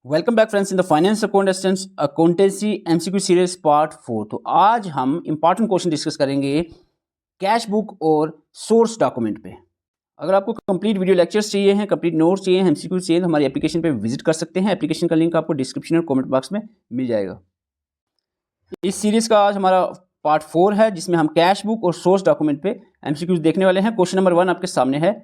Welcome back friends in the finance accountancy MCQ series part 4। तो आज हम important question discuss करेंगे cash book और सोर्स डॉक्यूमेंट पे। अगर आपको कंप्लीट वीडियो लेक्चर्स चाहिए हैं, कंप्लीट नोट्स चाहिए, एमसीक्यू चाहिए तो हमारी एप्लीकेशन पे विजिट कर सकते हैं। एप्लीकेशन का लिंक आपको डिस्क्रिप्शन और कमेंट बॉक्स में मिल जाएगा। इस सीरीज़ का आज हमारा पार्ट 4 है जिसमें हम कैश बुक और सोर्स डॉक्यूमेंट पे एमसीक्यूज देखने वाले हैं। क्वेश्चन नंबर 1 आपके सामने है।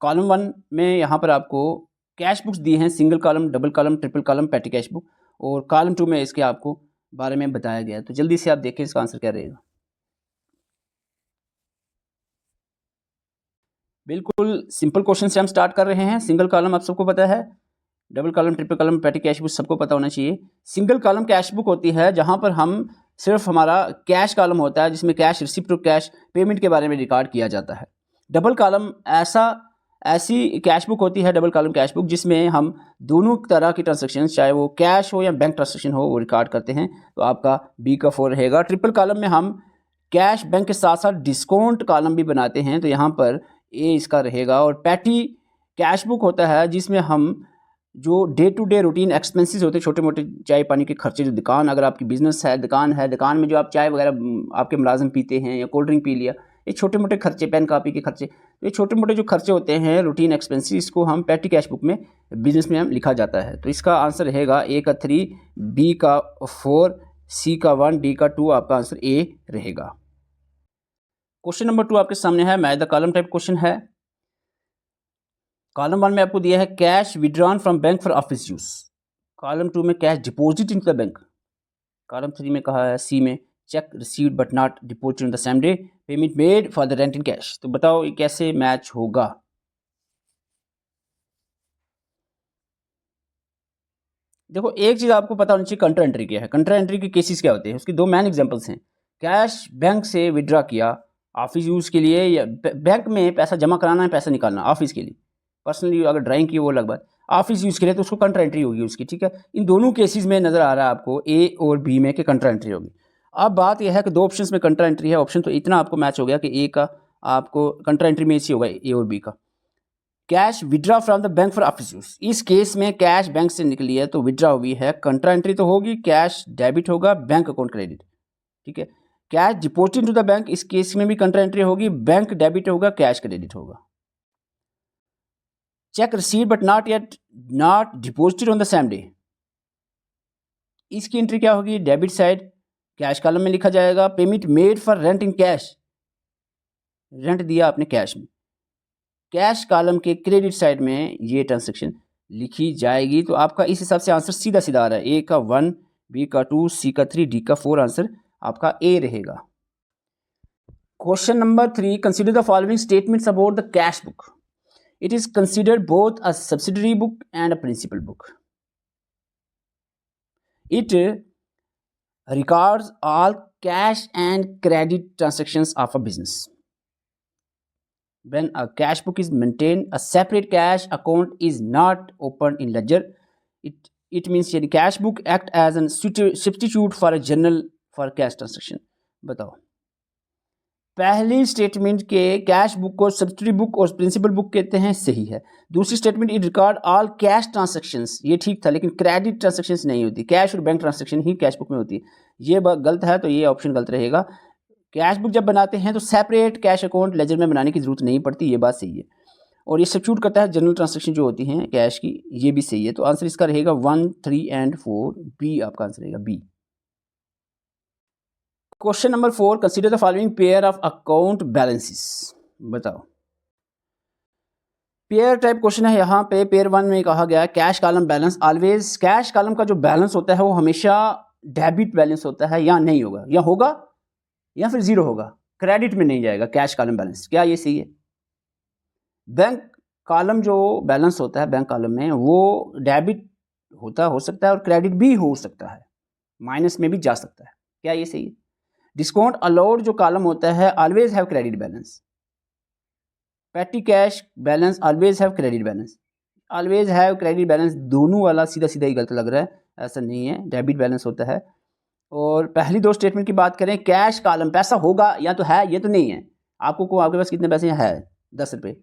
कॉलम 1 में यहाँ पर आपको कैश बुक्स दी हैं, single column, double column, triple column, petty cash book, और कॉलम 2 में इसके आपको बारे में बताया गया है। तो जल्दी से आप देखें इसका आंसर क्या रहेगा। बिल्कुल सिंपल क्वेश्चन से हम स्टार्ट कर रहे हैं। सिंगल कॉलम आप सबको पता है, double column, triple column, petty cash book सबको पता होना चाहिए। सिंगल कॉलम कैश बुक होती है जहाँ पर हम सिर्फ हमारा कैश कॉलम होता है जिसमें कैश रिसिप्ट और कैश पेमेंट के बारे में रिकॉर्ड किया जाता है। डबल कॉलम ऐसी कैश बुक होती है, डबल कॉलम कैश बुक, जिसमें हम दोनों तरह की ट्रांजैक्शन, चाहे वो कैश हो या बैंक ट्रांजैक्शन हो, वो रिकॉर्ड करते हैं। तो आपका बी का 4 रहेगा। ट्रिपल कॉलम में हम कैश बैंक के साथ साथ डिस्काउंट कॉलम भी बनाते हैं, तो यहाँ पर ए इसका रहेगा। और पैटी कैश बुक होता है जिसमें हम जो day to day routine expenses होते हैं, छोटे मोटे चाय पानी के खर्चे, जो दुकान, अगर आपकी बिजनेस है, दुकान में जो आप चाय वगैरह आपके मुलाजिम पीते हैं या कोल्ड ड्रिंक पी लिया, ये छोटे मोटे खर्चे, पेन कापी के खर्चे, तो ये छोटे मोटे जो खर्चे होते हैं रूटीन एक्सपेंसेस, इसको हम पैटी कैश बुक में बिजनेस में हम लिखा जाता है। तो इसका आंसर रहेगा ए का 3, बी का 4, सी का 1, डी का 2, आपका आंसर ए रहेगा। क्वेश्चन नंबर 2 आपके सामने है, match the column type question है। कॉलम 1 में आपको दिया है cash withdrawn from bank for office use. Column 2 में cash deposit into the bank. Column 3 में कहा है, सी में check received but not deposited on the same day, payment made for the rent in cash. तो बताओ ये कैसे मैच होगा। देखो एक चीज़ आपको पता होनी चाहिए, कंट्रा एंट्री क्या है। कंट्रा एंट्री के केसेस क्या होते हैं, उसकी दो मेन एग्जांपल्स हैं। कैश बैंक से विड्रॉ किया ऑफिस यूज़ के लिए, या बैंक में पैसा जमा कराना है, पैसा निकालना ऑफिस के लिए, पर्सनली अगर ड्राइंग की वो अलग बात, ऑफिस यूज़ के लिए तो उसको कंट्रा एंट्री होगी उसकी, ठीक है। इन दोनों केसेस में नज़र आ रहा है आपको ए और बी में कि कंट्रा एंट्री होगी। अब बात यह है कि दो ऑप्शंस में कंट्रा एंट्री है, ऑप्शन तो इतना आपको मैच हो गया कि ए का आपको कंट्रा एंट्री में इसी होगा, ए और बी का। Cash withdraw from the bank for office use, इस केस में कैश बैंक से निकली है तो विड्रॉ हुई है, कंट्रा एंट्री तो होगी, कैश डेबिट होगा, बैंक अकाउंट क्रेडिट, ठीक है। Cash deposit to the bank, इस केस में भी कंट्रा एंट्री होगी, बैंक डेबिट होगा, कैश क्रेडिट होगा। Cheque receive but not deposited on the same day, इसकी एंट्री क्या होगी, डेबिट साइड कैश कॉलम में लिखा जाएगा। Payment made for rent in cash, rent दिया आपने कैश में, कैश कॉलम के क्रेडिट साइड में ये ट्रांजैक्शन लिखी जाएगी। तो आपका इस हिसाब से आंसर सीधा सीधा आ रहा है, ए का 1, बी का 2, सी का 3, डी का 4, आंसर आपका ए रहेगा। Question number 3, consider the following statements about the cash book. It is considered both a subsidiary book and a principal book. It records all cash and credit transactions of a business. When a cash book is maintained, a separate cash account is not opened in ledger. It means ये cash book act as a substitute for a journal for cash transaction. बताओ, पहली statement के cash book को subsidiary book और principal book कहते हैं, सही है। दूसरी statement, it record all cash transactions, ये ठीक था, लेकिन क्रेडिट ट्रांजैक्शंस नहीं होती, कैश और बैंक ट्रांजैक्शन ही कैश बुक में होती है, ये गलत है, तो ये ऑप्शन गलत रहेगा। कैश बुक जब बनाते हैं तो सेपरेट कैश अकाउंट लेजर में बनाने की जरूरत नहीं पड़ती, ये बात सही है। और ये सब्स्टिट्यूट करता है जनरल ट्रांजैक्शन जो होती हैं कैश की, ये भी सही है। तो आंसर इसका रहेगा 1, 3 एंड 4, बी आपका आंसर रहेगा, B. Question number 4, consider the following pair of account balances. बताओ, पेयर टाइप क्वेश्चन है। यहाँ पे पेयर 1 में कहा गया cash column balance always, cash column का जो बैलेंस होता है वो हमेशा डेबिट बैलेंस होता है, या नहीं होगा, या होगा या फिर जीरो होगा, क्रेडिट में नहीं जाएगा कैश कॉलम बैलेंस, क्या ये सही है। बैंक कॉलम जो बैलेंस होता है बैंक कॉलम में, वो डेबिट हो सकता है और क्रेडिट भी हो सकता है, माइनस में भी जा सकता है, क्या ये सही है। डिस्काउंट अलाउड जो कॉलम होता है always have credit balance. Petty cash balance always have credit balance, always have credit balance दोनों वाला सीधा सीधा ही गलत लग रहा है, ऐसा नहीं है, डेबिट बैलेंस होता है। और पहली दो स्टेटमेंट की बात करें, कैश कॉलम पैसा होगा या तो है, ये तो नहीं है। आपके पास कितने पैसे है, 10 रुपये,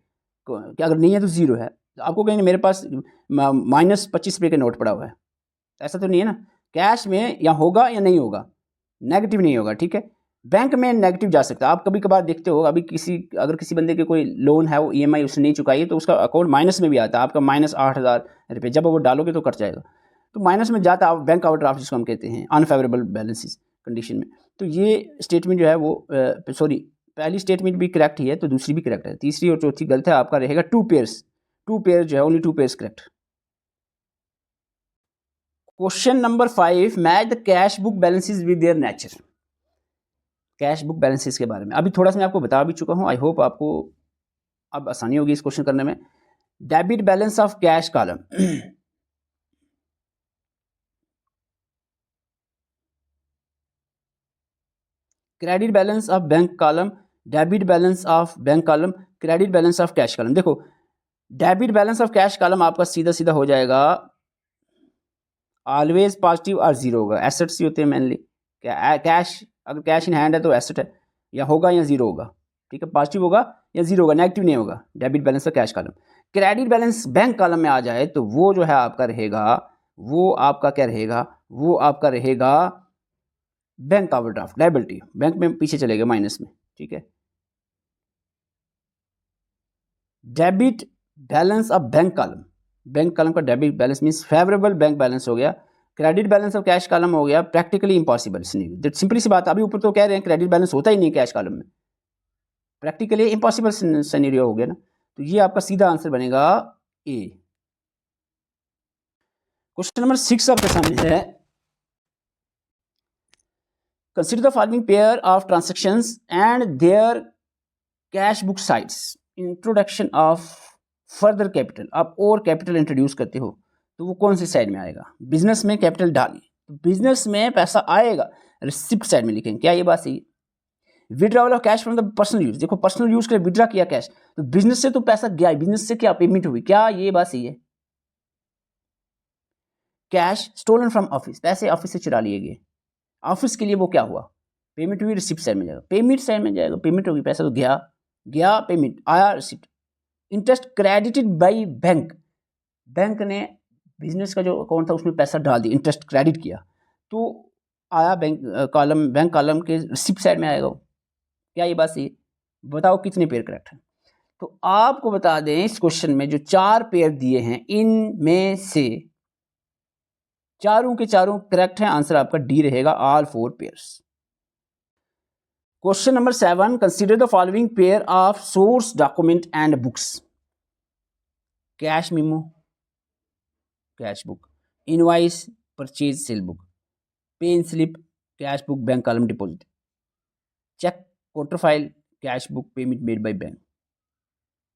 क्या अगर नहीं है तो जीरो है। आपको कहेंगे मेरे पास -25 रुपये का नोट पड़ा हुआ है, ऐसा तो नहीं है ना, कैश में या होगा या नहीं होगा, नेगेटिव नहीं होगा, ठीक है। बैंक में नेगेटिव जा सकता है। आप कभी कभार देखते हो, अभी अगर किसी बंदे के कोई लोन है, वो EMI उसने नहीं चुकाई है, तो उसका अकाउंट माइनस में भी आता है, आपका -8,000 रुपये, जब वो डालोगे तो कट जाएगा, तो माइनस में जाता है। बैंक ओवरड्राफ्ट जिसको हम कहते हैं, अनफेवरेबल बैलेंसेस कंडीशन में। तो ये स्टेटमेंट जो है वो सॉरी, पहली स्टेटमेंट भी करेक्ट ही है, तो दूसरी भी करेक्ट है, तीसरी और चौथी गलत है। आपका रहेगा 2 पेयर्स, 2 पेयर जो है, only 2 pairs correct. Question number 5, match the cash book balances with their nature. Cash book balances के बारे में अभी थोड़ा सा मैं आपको बता भी चुका हूं। आई होप आपको अब आसानी होगी इस क्वेश्चन करने में। Debit balance of cash column, credit balance of bank column, debit balance of bank column, credit balance of cash column. देखो, debit balance of cash column आपका सीधा सीधा हो जाएगा, ऑलवेज पॉजिटिव और जीरो होगा। एसेट्स ही होते हैं मेनली, कैश अगर कैश इन हैंड है तो एसेट है, या होगा या जीरो होगा, ठीक है। पॉजिटिव होगा या जीरो होगा, नेगेटिव नहीं होगा। Debit balance of cash column. Credit balance bank column में आ जाए तो वो जो है आपका रहेगा, वो आपका क्या रहेगा, वो आपका रहेगा बैंक ओवरड्राफ्ट लायबिलिटी, बैंक में पीछे चलेगा माइनस में, ठीक है। Debit balance of bank column, bank column का debit balance means favourable bank balance हो गया। Credit balance of cash column हो गया प्रैक्टिकली इम्पॉसिबल सिनेरियो। सिंपली सी बात, अभी ऊपर तो कह रहे हैं क्रेडिट बैलेंस होता ही नहीं कैश कॉलम में, प्रैक्टिकली इम्पॉसिबल सिनेरियो हो गया ना। तो ये आपका सीधा आंसर बनेगा ए। क्वेश्चन नंबर 6 आपके सामने है, consider the following pair of transactions and their cash book sides. Introduction of further capital, आप और कैपिटल इंट्रोड्यूस करते हो तो वो कौन सी साइड में आएगा। बिजनेस में कैपिटल डालें तो बिजनेस में पैसा आएगा, रिसिप्ट साइड में लिखेंगे। क्या ये बात सही है? Withdrawal of cash from the personal use, देखो पर्सनल यूज के लिए विड्रॉ किया कैश, तो बिजनेस से तो पैसा गया, बिजनेस से क्या पेमेंट हुई, क्या ये बात सही है? कैश स्टोलन फ्रॉम ऑफिस, पैसे ऑफिस से चुरा लिए गए, ऑफिस के लिए वो क्या हुआ, पेमेंट हुई, रिसिप्ट साइड में जाएगा, पेमेंट साइड में जाएगा, पेमेंट होगी, पैसा तो गया गया, पेमेंट आया, receipt. Interest credited by bank, bank ने बिजनेस का जो अकाउंट था उसमें पैसा डाल दिया, इंटरेस्ट क्रेडिट किया, तो आया बैंक कॉलम, बैंक कॉलम के रिसिप्ट साइड में आएगा। क्या ये बात सही? बताओ कितने पेयर करेक्ट हैं। तो आपको बता दें, इस क्वेश्चन में जो 4 पेयर दिए हैं, इनमें से चारों के चारों करेक्ट हैं। आंसर आपका डी रहेगा, all 4 pairs. Question number 7, consider the following pair of source document and books. Cash memo, cash book, invoice, purchase sale book, pay slip, cash book, bank column deposit, cheque, counter file, cash book, payment made by bank.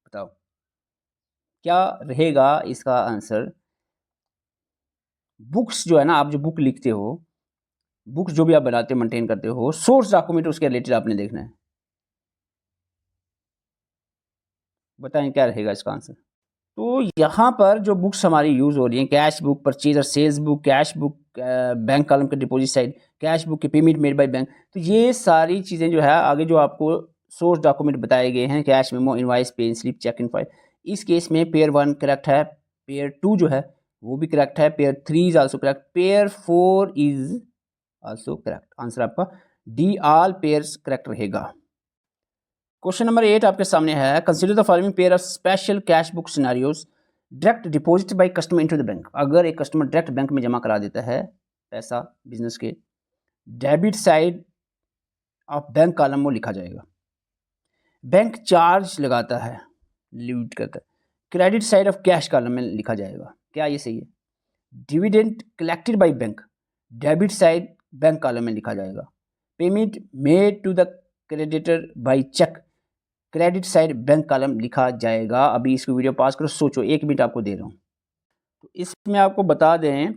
बताओ क्या रहेगा इसका answer. Books जो है ना, आप जो book लिखते हो, बुक्स जो भी आप बनाते हो, मेंटेन करते हो, सोर्स डॉक्यूमेंट उसके रिलेटेड आपने देखना है। बताएं क्या रहेगा इसका आंसर। तो यहाँ पर जो बुक्स हमारी यूज़ हो रही हैं, कैश बुक, परचेज और sales book, cash book, bank column के डिपॉजिट साइड, कैश बुक के पेमेंट मेड बाय बैंक, तो ये सारी चीज़ें जो है आगे जो आपको सोर्स डॉक्यूमेंट बताए गए हैं, cash memo, invoice, pay slip, cheque in file, इस केस में पेयर 1 करेक्ट है, पेयर 2 जो है वो भी करेक्ट है, pair 3 is also correct, pair 4 is also correct. Answer आपका डी, ऑल पेयर्स करेक्ट रहेगा। क्वेश्चन नंबर 8 आपके सामने है, consider the following pair of special cash book scenarios. Direct deposit by customer into the bank, अगर एक customer direct bank में जमा करा देता है पैसा बिजनेस के, debit side of bank column वो लिखा जाएगा, बैंक चार्ज लगाता है, लिमिट करता है, credit side of cash column में लिखा जाएगा। क्या ये सही है? Dividend collected by bank, debit side bank column में लिखा जाएगा, payment made to the creditor by cheque, credit side bank column लिखा जाएगा। अभी इसको वीडियो पास करो, सोचो, 1 मिनट आपको दे रहा हूँ। तो इसमें आपको बता दें,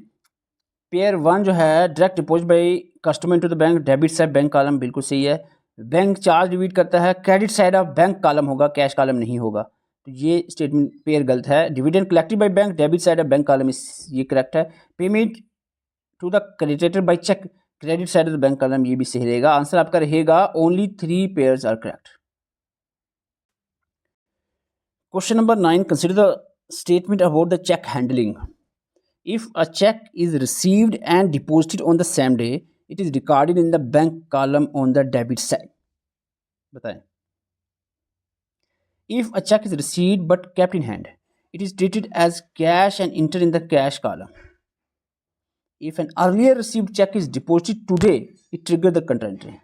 पेयर 1 जो है direct deposit by customer into the bank, debit side bank column बिल्कुल सही है। बैंक चार्ज डिविड करता है, credit side of bank column होगा, कैश कॉलम नहीं होगा, तो ये स्टेटमेंट पेयर गलत है। Dividend collected by bank, debit side of bank column, ये करेक्ट है। Payment to the creditor by cheque, credit side of the bank column, ये भी सही रहेगा। आंसर आपका रहेगा only 3 pairs are correct. Question number 9, consider the statement about the cheque handling. If a check is received and deposited on the same day, it is recorded in the bank column on the debit side. बताएं. If a check is received but kept in hand, it is treated as cash and entered in the cash column. If an earlier received check is deposited today, it triggers the contra entry.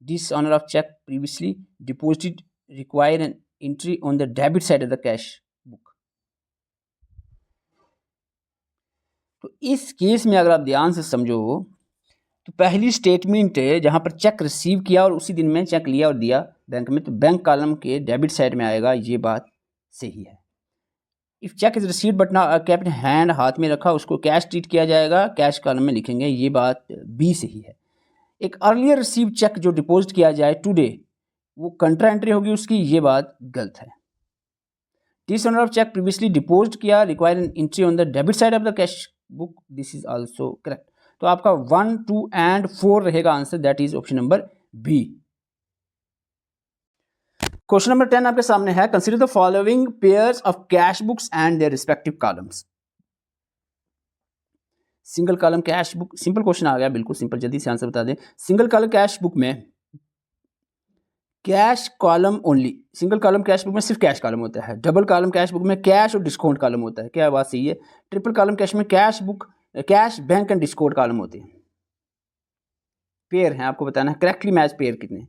Dishonor of check previously deposited require an entry on the debit side of the cash book. तो इस case में अगर आप ध्यान से समझो तो पहली स्टेटमेंट है जहां पर चेक रिसीव किया और उसी दिन में चेक लिया और दिया बैंक में, तो बैंक कॉलम के डेबिट साइड में आएगा, ये बात सही है. If cheque is received but not kept hand, हाथ में रखा, उसको कैश ट्रीट किया जाएगा, कैश कॉलम में लिखेंगे, ये बात बी सही है. एक अर्लियर रिसीव चेक जो डिपॉजिट किया जाए टुडे, वो कंट्रा एंट्री होगी उसकी, ये बात गलत है. Dishonour of cheque previously deposit किया require an entry on the debit side of the cash book, this is also correct. तो आपका 1, 2 एंड 4 रहेगा answer, that is option number B. Question number 10 आपके सामने है. Consider the following pairs of cash books and their respective columns. Single column cash book, simple question आ गया, बिल्कुल simple, जल्दी से आंसर बता दें. सिंगल कॉलम कैश बुक में cash column only, single column cash book में सिर्फ कैश कॉलम होता है. डबल कॉलम कैश बुक में कैश और डिस्काउंट कॉलम होता है. क्या बात सही है? ट्रिपल कॉलम कैश में cash book, cash, bank and discount column होते हैं. पेयर हैं, आपको बताना है करेक्टली मैच पेयर कितने.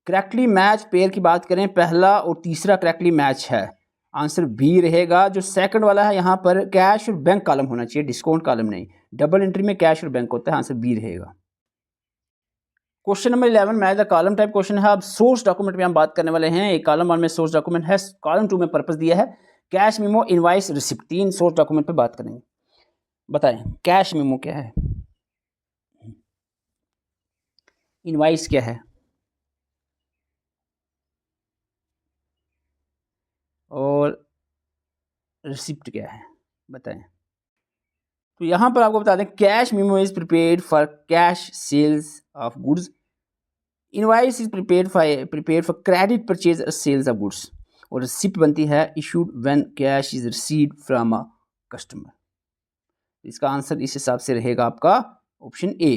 करेक्टली मैच पेयर की बात करें, पहला और तीसरा करेक्टली मैच है, आंसर बी रहेगा. जो सेकंड वाला है यहाँ पर कैश और बैंक कॉलम होना चाहिए, डिस्काउंट कॉलम नहीं. डबल एंट्री में कैश और बैंक होता है, आंसर बी रहेगा. Question number 11 match the column type question है. अब सोर्स डॉक्यूमेंट में हम बात करने वाले हैं. एक कॉलम 1 में सोर्स डॉक्यूमेंट है, कॉलम 2 में पर्पस दिया है. Cash memo, invoice, receipt, 3 source document पे बात करेंगे. बताएं कैश मेमो क्या है, इनवाइस क्या है और रिसिप्ट क्या है, बताएं. तो यहां पर आपको बता दें cash memo is prepared for cash sales of goods. Invoice is prepared for credit purchase और सेल्स ऑफ गुड्स. और रिसिप्ट बनती है issued when cash is received from a customer. इसका आंसर इस हिसाब से रहेगा आपका ऑप्शन ए.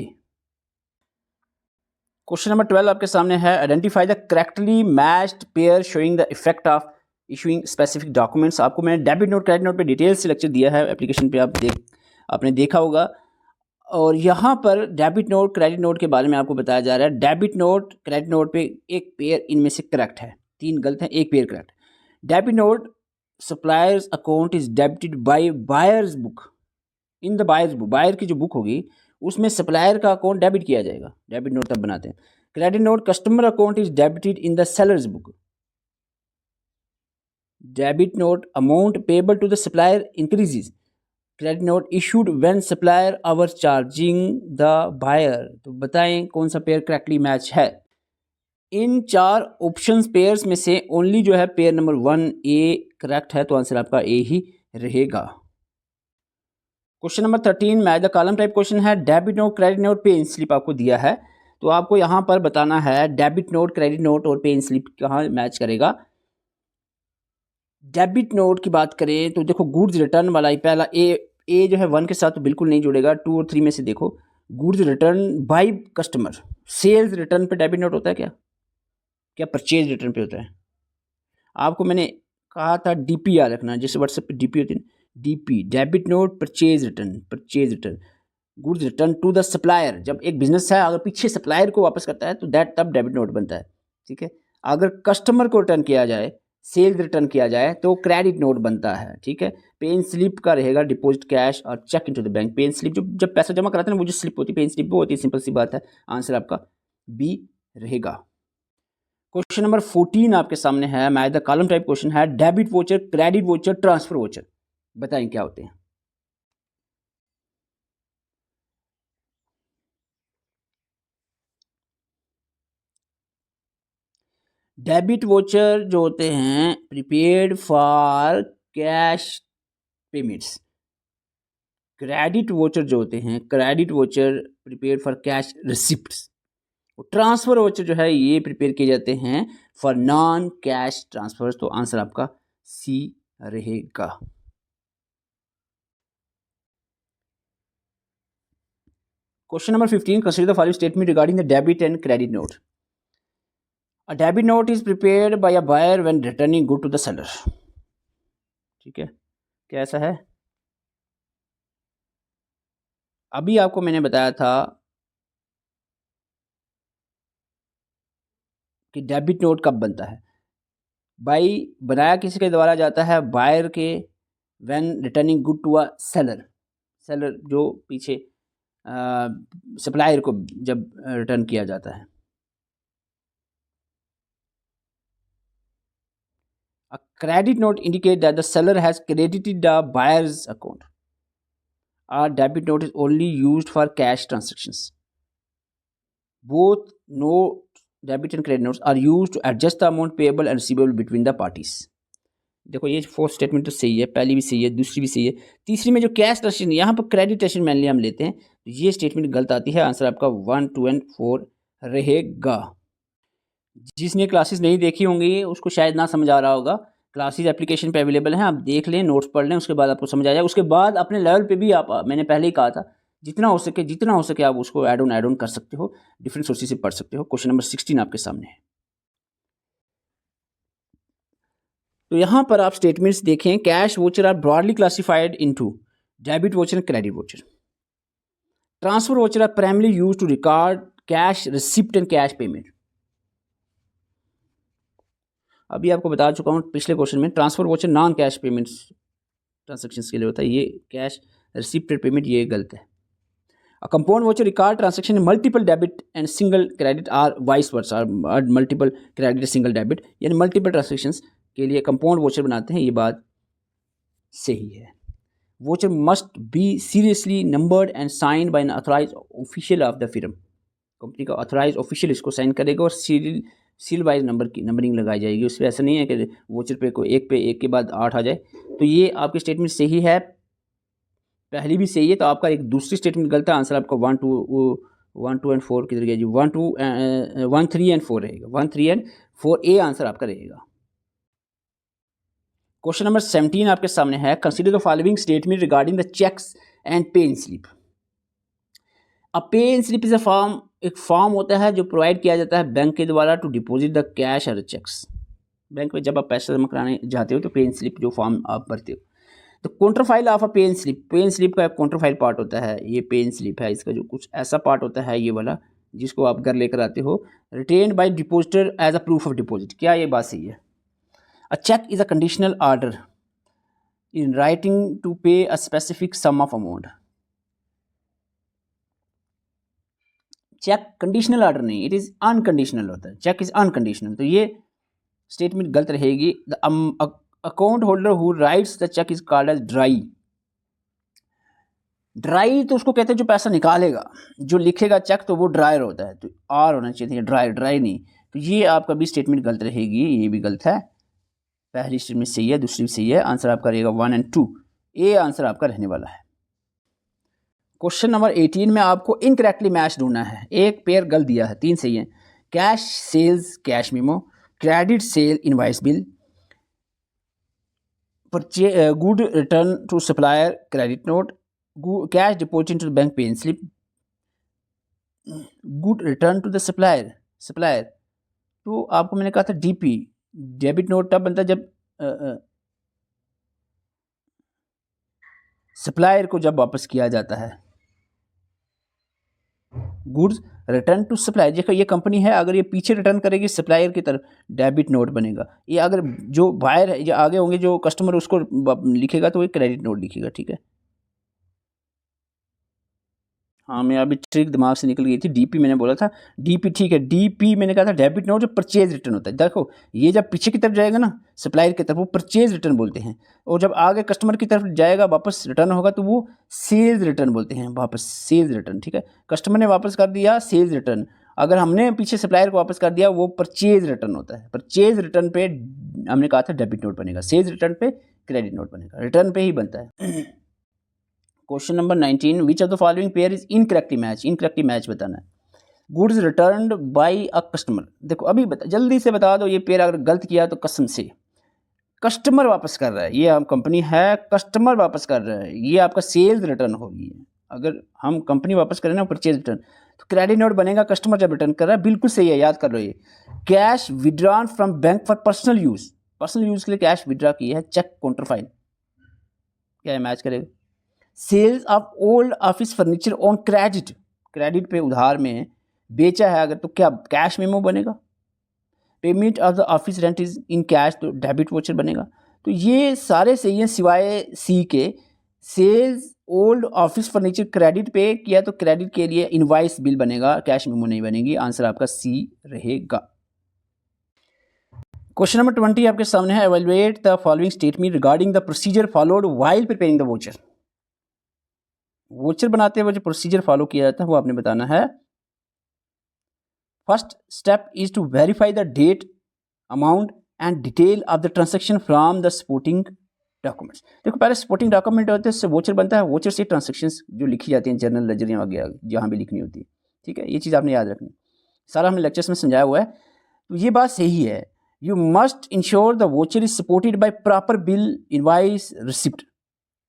क्वेश्चन नंबर 12 आपके सामने है. Identify the correctly matched pair showing the effect of issuing specific documents. आपको मैंने डेबिट नोट क्रेडिट नोट पे डिटेल से लेक्चर दिया है एप्लीकेशन पे, आपने देखा होगा. और यहाँ पर डेबिट नोट क्रेडिट नोट के बारे में आपको बताया जा रहा है. डेबिट नोट क्रेडिट नोट पे एक पेयर इनमें से करेक्ट है, 3 गलत हैं, एक pair correct. Debit note suppliers account is debited by buyers book. In the buyers book, buyer की जो बुक होगी उसमें सप्लायर का अकाउंट डेबिट किया जाएगा. डेबिट नोट तब बनाते हैं. Credit note customer account is debited in the sellers book. Debit note amount payable to the supplier increases. Credit note issued when supplier over charging the buyer. तो बताएं कौन सा pair correctly match है. इन 4 options pairs में से only जो है pair number 1 A correct है, तो आंसर आपका ए ही रहेगा. Question number 13 match the column type question है. डेबिट नोट क्रेडिट नोट पे इन स्लिप आपको दिया है, तो आपको यहाँ पर बताना है डेबिट नोट क्रेडिट नोट और पे इन स्लिप कहाँ मैच करेगा. डेबिट नोट की बात करें तो देखो गुड्स रिटर्न वाला ही पहला ए जो है 1 के साथ तो बिल्कुल नहीं जुड़ेगा. 2 और 3 में से देखो goods return by customer. Sales return पे डेबिट नोट होता है क्या? क्या परचेज रिटर्न पे होता है? आपको मैंने कहा था डीपी याद रखना, जैसे व्हाट्सएप पे डीपी होती है, DP debit note purchase return. Goods return to the supplier. जब एक बिजनेस है अगर पीछे सप्लायर को वापस करता है तो दैट तब डेबिट नोट बनता है. ठीक है, अगर कस्टमर को रिटर्न किया जाए, सेल्स रिटर्न किया जाए तो क्रेडिट नोट बनता है. ठीक है, पे इन स्लिप का रहेगा डिपॉजिट कैश और check into the bank. Pay in slip जब पैसा जमा कराते हैं ना, वो जो स्लिप होती है पे इन स्लिप वो होती है. सिंपल सी बात है, आंसर आपका बी रहेगा. क्वेश्चन नंबर 14 आपके सामने है. Match the column type question है. Debit voucher, credit voucher, transfer voucher, बताएं क्या होते हैं. डेबिट वोचर जो होते हैं prepaid for cash payments. Credit voucher जो होते हैं, credit voucher prepare for cash receipts. Transfer voucher जो है ये प्रिपेयर किए जाते हैं फॉर नॉन कैश ट्रांसफर. तो आंसर आपका सी रहेगा. Question number 15, consider the following statement regarding the debit and credit note. A debit note is prepared by a buyer when returning good to the seller. ठीक है, कैसा है? अभी आपको मैंने बताया था कि डेबिट नोट कब बनता है। बाई बनाया किसी के द्वारा जाता है, बायर के, when returning good to a seller. Seller जो पीछे सप्लायर को जब रिटर्न किया जाता है। A credit note indicate that the seller has credited the buyer's account. A debit note is only used for cash transactions. Both note, debit and credit notes are used to adjust the amount payable and receivable between the parties. देखो ये fourth statement तो सही है, पहली भी सही है, दूसरी भी सही है, तीसरी में जो कैश ट्रांजेक्शन, यहाँ पर क्रेडिट ट्रांजेक्शन मैनली हम लेते हैं, तो ये स्टेटमेंट गलत आती है। आंसर आपका 1, 2 एंड 4 रहेगा। जिसने क्लासेस नहीं देखी होंगी उसको शायद ना समझ आ रहा होगा। क्लासेस एप्लीकेशन पे अवेलेबल हैं, आप देख लें, नोट्स पढ़ लें, उसके बाद आपको समझ आ जाए। उसके बाद अपने लेवल पे भी आप, मैंने पहले ही कहा था, जितना हो सके आप उसको ऐड ऑन कर सकते हो, डिफरेंट सोर्सेज से पढ़ सकते हो। क्वेश्चन नंबर 16 आपके सामने है। तो यहाँ पर आप स्टेटमेंट्स देखें। Cash voucher are broadly classified into debit voucher and credit voucher. Transfer voucher are primarily used to record cash receipt and cash payment. अभी आपको बता चुका हूँ पिछले क्वेश्चन में, transfer voucher non cash payments transactions के लिए होता है, ये कैश रिसिप्टेड पेमेंट ये गलत है। A compound voucher record transaction multiple debit and single credit or vice versa, multiple credit single debit, यानी मल्टीपल ट्रांजैक्शंस के लिए कंपाउंड वोचर बनाते हैं, ये बात सही है। Voucher must be seriously numbered and signed by N authorised official of the firm. Company का ऑथराइज्ड ऑफिशियल इसको साइन करेगा और सील वाइज नंबर की नंबरिंग लगाई जाएगी। उसमें ऐसा नहीं है कि वोचर पे एक के बाद 8 आ जाए। तो ये आपकी स्टेटमेंट सही है, पहली भी सही है, तो आपका एक दूसरी स्टेटमेंट गलत है। आंसर आपका 1, 2 एंड 4 किधर गया जी? 1, 3 एंड 4 रहेगा। 1, 3 एंड 4 ए आंसर आपका रहेगा। क्वेश्चन नंबर 17 आपके सामने है। Consider the following statement regarding the cheques and pay in slip. A pay in slip is a form, एक फॉर्म होता है जो प्रोवाइड किया जाता है बैंक के द्वारा टू डिपॉजिट द कैश और चेक्स। बैंक में जब आप पैसा जमा कराने जाते हो तो पे इन स्लिप जो फॉर्म आप भरते हो, तो काउंटरफाइल of a pay in slip, पे इन स्लिप का काउंटरफाइल पार्ट होता है, ये पे इन स्लिप है, इसका जो कुछ ऐसा पार्ट होता है ये वाला, जिसको आप घर लेकर आते हो, retained by depositor as a proof of deposit. क्या ये बात सही है? A cheque is a conditional order in writing to pay a specific sum of amount. Cheque conditional order नहीं, इट इज अनकंडीशनल होता है, चेक इज अनकंडीशनल, तो ये स्टेटमेंट गलत रहेगी। The account holder who writes the cheque is called as drawer. Drawer तो उसको कहते हैं जो पैसा निकालेगा, जो लिखेगा चेक तो वो ड्रायर होता है, तो आर होना चाहिए, ड्राई नहीं। तो ये आपका भी स्टेटमेंट गलत रहेगी, ये भी गलत है। पहली स्टेटमेंट सही है, दूसरी भी सही है। आंसर आपका रहेगा 1 एंड 2, ए आंसर आपका रहने वाला है। क्वेश्चन नंबर 18 में आपको इनकरेक्टली मैच ढूंढना है। एक पेयर गलत दिया है, 3 सही है। Cash sales cash memo, credit sale invoice bill, good return to supplier credit note, cash deposit to bank pay in slip, good return to the supplier. तो आपको मैंने कहा था डीपी, डेबिट नोट तब बनता है जब सप्लायर को जब वापस किया जाता है। गुड्स रिटर्न टू सप्लायर, देखो ये कंपनी है, अगर ये पीछे रिटर्न करेगी सप्लायर की तरफ, डेबिट नोट बनेगा। ये अगर जो बायर है, जो आगे होंगे जो कस्टमर, उसको लिखेगा तो वो क्रेडिट नोट लिखेगा। ठीक है, हाँ, मैं अभी ट्रिक दिमाग से निकल गई थी। डीपी मैंने बोला था, डीपी ठीक है। डीपी मैंने कहा था डेबिट नोट जो परचेज रिटर्न होता है। देखो ये जब पीछे की तरफ जाएगा ना सप्लायर की तरफ, वो परचेज रिटर्न बोलते हैं, और जब आगे कस्टमर की तरफ जाएगा वापस रिटर्न होगा तो वो सेल्स रिटर्न बोलते हैं, वापस सेल्स रिटर्न। ठीक है, कस्टमर ने वापस कर दिया सेल्स रिटर्न, अगर हमने पीछे सप्लायर को वापस कर दिया वो परचेज रिटर्न होता है। परचेज रिटर्न पे हमने कहा था डेबिट नोट बनेगा, सेल्स रिटर्न पे क्रेडिट नोट बनेगा, रिटर्न पे ही बनता है। Question number 19, which of the following pair is incorrectly match. Incorrectly match बताना है। Goods returned by a customer, देखो अभी जल्दी से बता दो, ये पेयर अगर गलत किया तो कसम से कस्टमर वापस कर रहा है, ये कंपनी है, कस्टमर वापस कर रहा है, ये आपका सेल्स रिटर्न होगी। अगर हम कंपनी वापस करें ना परचेज रिटर्न, तो क्रेडिट नोट बनेगा कस्टमर जब रिटर्न कर रहा है। बिल्कुल सही है, याद कर लो ये। Cash withdrawn from bank for personal use, personal use के लिए कैश विड्रॉ की है, चेक काउंटर फाइल, क्या मैच करेगा। Sales of old office furniture on credit, credit पे उधार में बेचा है अगर, तो क्या कैश मेमो बनेगा। Payment of the office rent is in cash, तो डेबिट वोचर बनेगा। तो ये सारे सही हैं सिवाय सी के। Sales old office furniture credit पे किया तो क्रेडिट के लिए इनवाइस बिल बनेगा, कैश मेमो नहीं बनेगी। आंसर आपका सी रहेगा। क्वेश्चन नंबर 20 आपके सामने है। Evaluate the following statement regarding the procedure followed while preparing the voucher. Voucher बनाते हुए जो प्रोसीजर फॉलो किया जाता है वो आपने बताना है। First step is to verify the date, amount and detail of the transaction from the supporting documents. देखो पहले सपोर्टिंग डॉक्यूमेंट होते हैं, उससे वोचर बनता है, वोचर से ट्रांजेक्शंस जो लिखी जाती हैं जर्नल लेजर या वगैरह जहाँ भी लिखनी होती है। ठीक है, ये चीज़ आपने याद रखनी, सारा हमने लेक्चर्स में समझाया हुआ है। तो ये बात सही है। You must ensure the voucher is supported by proper bill, invoice, receipt.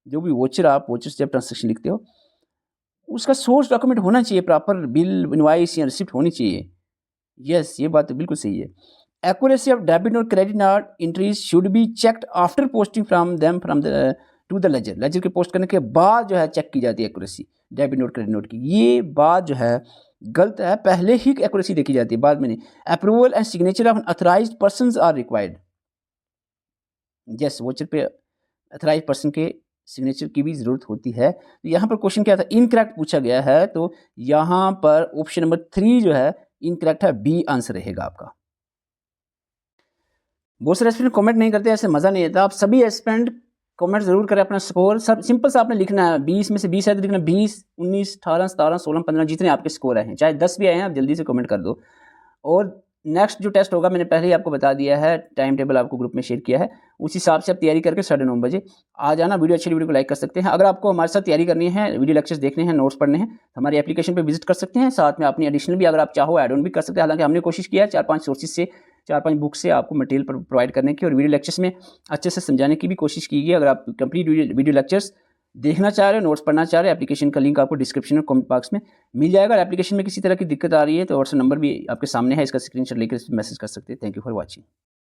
जो भी वोचर आप वोचर से जब ट्रांजेक्शन लिखते हो उसका सोर्स डॉक्यूमेंट होना चाहिए, प्रॉपर बिल, इनवाइस या रिसिप्ट होनी चाहिए। यस, ये बात तो बिल्कुल सही है। एक्यूरेसी ऑफ डेबिट और credit note entries should be checked after posting from the to the ledger. Ledger के पोस्ट करने के बाद जो है चेक की जाती है accuracy debit note credit note की। ये बात जो है गलत है, पहले ही एक्यूरेसी देखी जाती है, बाद में नहीं। Approval and signature of authorised persons are required. Yes, voucher पे अथराइज्ड पर्सन के सिग्नेचर की भी ज़रूरत होती है। तो यहाँ पर क्वेश्चन क्या था, इनकरेक्ट पूछा गया है, तो यहाँ पर ऑप्शन नंबर 3 जो है इनकरेक्ट है, बी आंसर रहेगा आपका। बहुत सारे एस्पिरेंट कमेंट नहीं करते, ऐसे मज़ा नहीं आता। आप सभी एस्पिरेंट कमेंट जरूर करें, अपना स्कोर सब सिंपल सा आपने लिखना है। 20 में से 20 है तो लिखना 20, 19, 18, 17, 16, 15 जितने आपके स्कोर आए हैं, चाहे 10 भी आए हैं आप जल्दी से कमेंट कर दो। और नेक्स्ट जो टेस्ट होगा मैंने पहले ही आपको बता दिया है, टाइम टेबल आपको ग्रुप में शेयर किया है, उस हिसाब से आप तैयारी करके 9:30 बजे आ जाना। वीडियो अच्छी वीडियो को लाइक कर सकते हैं। अगर आपको हमारे साथ तैयारी करनी है, वीडियो लेक्चर्स देखने हैं, नोट्स पढ़ने हैं, हमारी एप्लीकेशन पे विजिट कर सकते हैं। साथ में अपनी एडिशनल भी अगर आप चाहो ऐड ऑन भी कर सकते हैं। हालांकि हमने कोशिश किया है 4-5 सोर्सेज से, 4-5 बुक से आपको मटेरियल प्रोवाइड करने की और वीडियो लेक्चर्स में अच्छे से समझाने की भी कोशिश की गई। अगर आप कंप्लीट वीडियो लेक्चर्स देखना चाह रहे हो, नोट्स पढ़ना चाह रहे हो, एप्लीकेशन का लिंक आपको डिस्क्रिप्शन और कमेंट बॉक्स में मिल जाएगा। एप्लीकेशन में किसी तरह की दिक्कत आ रही है तो व्हाट्सएप नंबर भी आपके सामने है, इसका स्क्रीनशॉट लेकर मैसेज कर सकते हैं। Thank you for watching.